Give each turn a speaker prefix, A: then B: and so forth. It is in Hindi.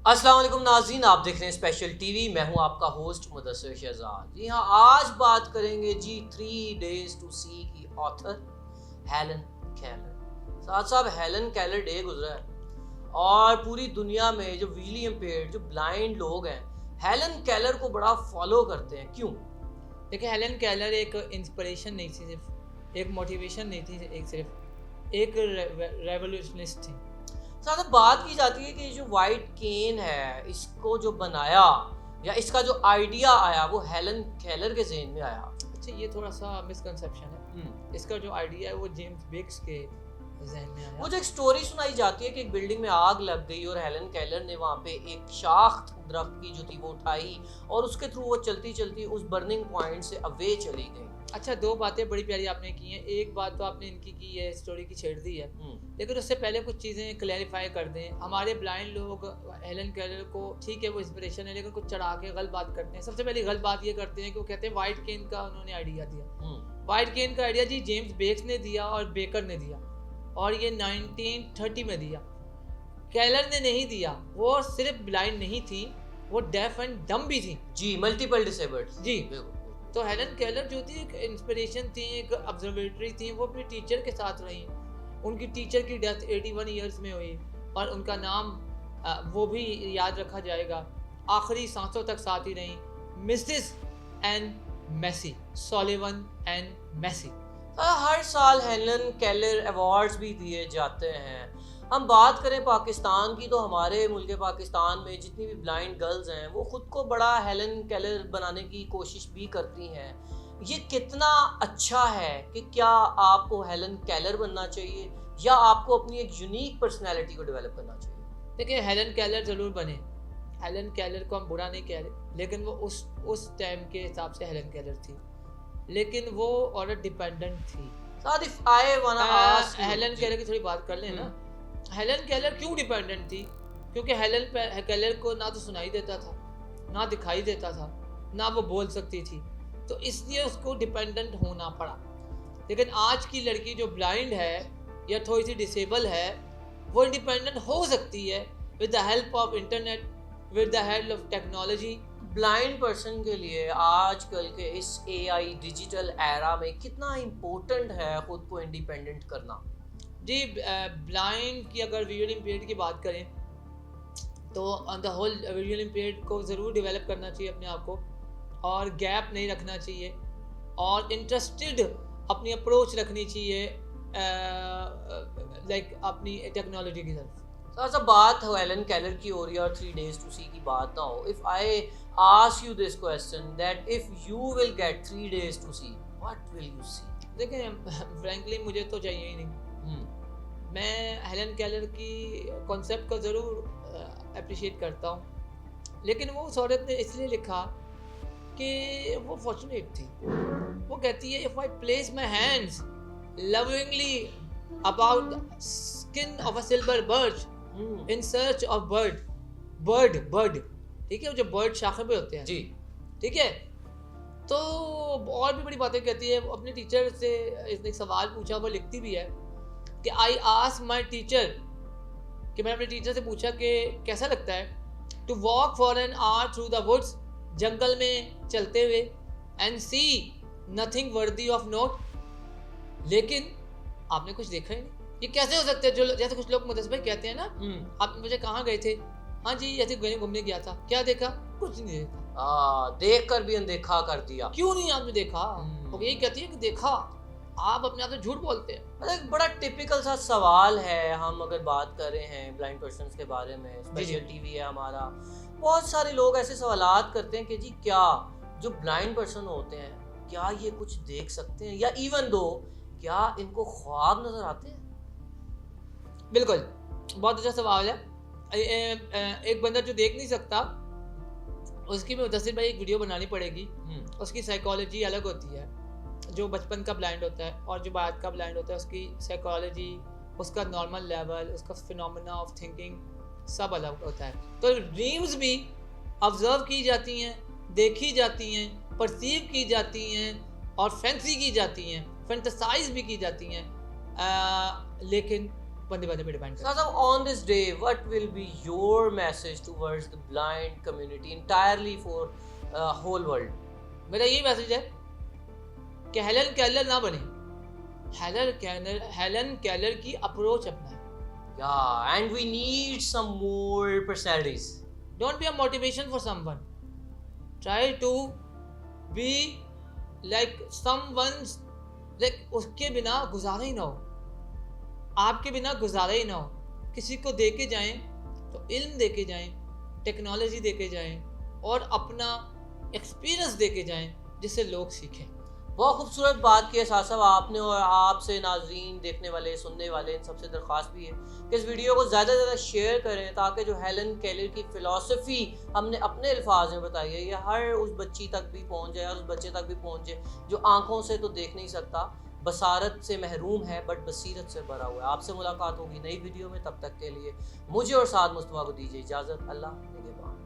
A: अस्सलाम वालेकुम नाज़रीन, आप देख रहे हैं स्पेशल टीवी। मैं हूं आपका होस्ट मुदस्सिर शहजाद। जी हाँ, आज बात करेंगे जी 3 days to see की ऑथर हेलन केलर। साहब हेलन केलर डे गुजरा है और पूरी दुनिया में जो विजुअली इम्पेयर्ड जो ब्लाइंड लोग हैं हेलन केलर को बड़ा फॉलो करते हैं। क्यों?
B: देखिए, हेलन केलर एक इंस्पिरेशन नहीं थी, सिर्फ एक मोटिवेशन नहीं थी, सिर्फ एक रेवोल्यूशनिस्ट थी।
A: साथ बात की जाती है कि जो वाइट केन है इसको जो बनाया या इसका जो आइडिया आया वो हेलन केलर के ज़हन में आया।
B: अच्छा, ये थोड़ा सा मिसकंसेप्शन है। इसका जो आइडिया है वो जेम्स बेक्स के जहन में आया।
A: वो जो एक स्टोरी सुनाई जाती है कि एक बिल्डिंग में आग लग गई और हेलन केलर ने वहाँ पे एक शाख दरख्त की जो थी वो उठाई और उसके थ्रू वो चलती चलती उस बर्निंग पॉइंट से अवे चली गई।
B: अच्छा, दो बातें बड़ी प्यारी आपने की हैं। एक बात तो आपने इनकी की है, स्टोरी की छेड़ दी है, लेकिन उससे पहले कुछ चीज़ें क्लैरिफाई कर दें। हमारे ब्लाइंड लोग हेलन केलर को, ठीक है वो इंस्पिरेशन है, लेकिन कुछ चढ़ा के गलत बात करते हैं। सबसे पहली गलत बात ये करते हैं कि वो कहते हैं वाइट केन का उन्होंने आइडिया दिया। वाइट केन का आइडिया जी जेम्स बेक्स ने दिया और बेकर ने दिया, और ये 1930 में दिया। केलर ने नहीं दिया। वो सिर्फ ब्लाइंड नहीं थी, वो डेफ एंड डम भी थी
A: जी, मल्टीपल डिसेबल्ड
B: जी। तो हेलन केलर जो थी एक इंस्पिरेशन थी, एक ऑब्जर्वेटरी थी। वो अपने टीचर के साथ रही। उनकी टीचर की डेथ 81 ईयर्स में हुई और उनका नाम वो भी याद रखा जाएगा। आखिरी सांसों तक साथ ही रही, Mrs Anne Macy, Sullivan Anne Macy.
A: हर साल हेलन केलर अवार्ड्स भी दिए जाते हैं। हम बात करें पाकिस्तान की तो हमारे मुल्क पाकिस्तान में जितनी भी ब्लाइंड गर्ल्स हैं वो ख़ुद को बड़ा हेलन केलर बनाने की कोशिश भी करती हैं। ये कितना अच्छा है कि क्या आपको हेलन केलर बनना चाहिए या आपको अपनी एक यूनिक पर्सनैलिटी को डेवलप करना चाहिए?
B: देखिए, हेलन केलर ज़रूर बने। हेलन केलर को हम बुरा नहीं कह रहे, लेकिन वो उस टाइम के हिसाब से हेलन केलर थी, लेकिन वो औरत डिपेंडेंट थी। हेलन केलर की थोड़ी बात कर लें ना। हेलन केलर क्यों डिपेंडेंट थी? क्योंकि हेलन केलर को ना तो सुनाई देता था, ना दिखाई देता था, ना वो बोल सकती थी, तो इसलिए उसको डिपेंडेंट होना पड़ा। लेकिन आज की लड़की जो ब्लाइंड है या थोड़ी सी डिसेबल है, वो इंडिपेंडेंट हो सकती है with the help of internet, with the help of technology.
A: Blind person के लिए आजकल के इस AI डिजिटल एरा में कितना इम्पोर्टेंट है ख़ुद को इंडिपेंडेंट करना?
B: जी, ब्लाइंड की अगर विजुअल इम्पेयर्ड की बात करें तो on the whole visual impaired को ज़रूर डेवलप करना चाहिए अपने आप को, और गैप नहीं रखना चाहिए, और इंटरेस्टेड अपनी अप्रोच रखनी चाहिए लाइक अपनी टेक्नोलॉजी की तरफ।
A: तो बात हो हेलन केलर की हो रही है और 3 days to see की बात ना हो। If I ask you this question that if you will get 3 days to see, what will you see?
B: देखें, फ्रैंकली मुझे तो चाहिए ही नहीं। मैं हेलन केलर की कॉन्सेप्ट को ज़रूर अप्रिशिएट करता हूँ, लेकिन वो उस औरत ने इसलिए लिखा कि वो फॉर्चुनेट थी। वो कहती है, if I place my hands lovingly about skin of a silver bird in search of bird, ठीक है, जो बर्ड शाखे पे होते हैं
A: जी,
B: ठीक है। तो और भी बड़ी बातें कहती है। वो अपने टीचर से इसने एक सवाल पूछा, वो लिखती भी है कि आई आस्क माई टीचर, कि मैंने अपने टीचर से पूछा कि कैसा लगता है to walk for an hour through the woods, जंगल में चलते हुए, and see nothing worthy of note, लेकिन आपने कुछ देखा ही नहीं। ये कैसे हो सकता है? जो जैसे कुछ लोग मुदस्सिर भाई कहते हैं ना, आप मुझे कहाँ गए थे? हाँ जी, ऐसे घूमने गया था। क्या देखा? कुछ नहीं देखा।
A: देख कर भी अनदेखा कर दिया।
B: क्यों नहीं आपने देखा? वो यही कहती है कि देखा। आप अपने आप से झूठ बोलते हैं।
A: एक बड़ा टिपिकल सा सवाल है। हम अगर बात कर रहे हैं ब्लाइंड पर्सन्स के बारे में, स्पेशल टीवी है हमारा, बहुत सारे लोग ऐसे सवालात करते हैं कि जी क्या जो ब्लाइंड पर्सन होते हैं क्या ये कुछ देख सकते हैं, या इवन दो क्या इनको ख्वाब नजर आते हैं?
B: बिल्कुल, बहुत अच्छा सवाल है। एक बंदा जो देख नहीं सकता, उसकी भी मुदस्सिर भाई एक वीडियो बनानी पड़ेगी। उसकी साइकोलॉजी अलग होती है। जो बचपन का ब्लाइंड होता है और जो बाद का ब्लाइंड होता है, उसकी साइकोलॉजी, उसका नॉर्मल लेवल, उसका फिनोमेना ऑफ थिंकिंग सब अलग होता है। तो ड्रीम्स भी ऑब्जर्व की जाती हैं, देखी जाती हैं, परसीव की जाती हैं और फैंसी की जाती हैं, फैंटसाइज भी की जाती हैं, लेकिन बंदे बंदे पे डिपेंड करता है।
A: Sasa, on this day, what will be your message towards the blind community entirely for whole world?
B: मेरा यही मैसेज है कि हेलन केलर ना बने, हेलन केलर की अप्रोच अपनाएं।
A: Yeah, and we need some more personalities.
B: Don't be a motivation for someone. Try to be like someone's, like उसके बिना गुजारा ही ना हो, आपके बिना गुजारा ही ना हो। किसी को दे के जाएं तो इल्म दे के जाएं, टेक्नोलॉजी दे के जाएं और अपना एक्सपीरियंस दे के जाएं जिससे लोग सीखें।
A: बहुत खूबसूरत बात की है साहब साहब आपने, और आपसे नाजरीन, देखने वाले, सुनने वाले, इन सबसे दरख्वास्त भी है कि इस वीडियो को ज़्यादा से ज़्यादा शेयर करें ताकि जो हेलन केलर की फ़िलासफ़ी हमने अपने अल्फाज में बताई है ये हर उस बच्ची तक भी पहुंच जाए, उस बच्चे तक भी पहुंच जाए जो आंखों से तो देख नहीं सकता, बसारत से महरूम है बट बसीरत से भरा हुआ है। आपसे मुलाकात होगी नई वीडियो में, तब तक के लिए मुझे और साद मुस्तफ़ा को दीजिए इजाज़त। अल्लाह निगहबान।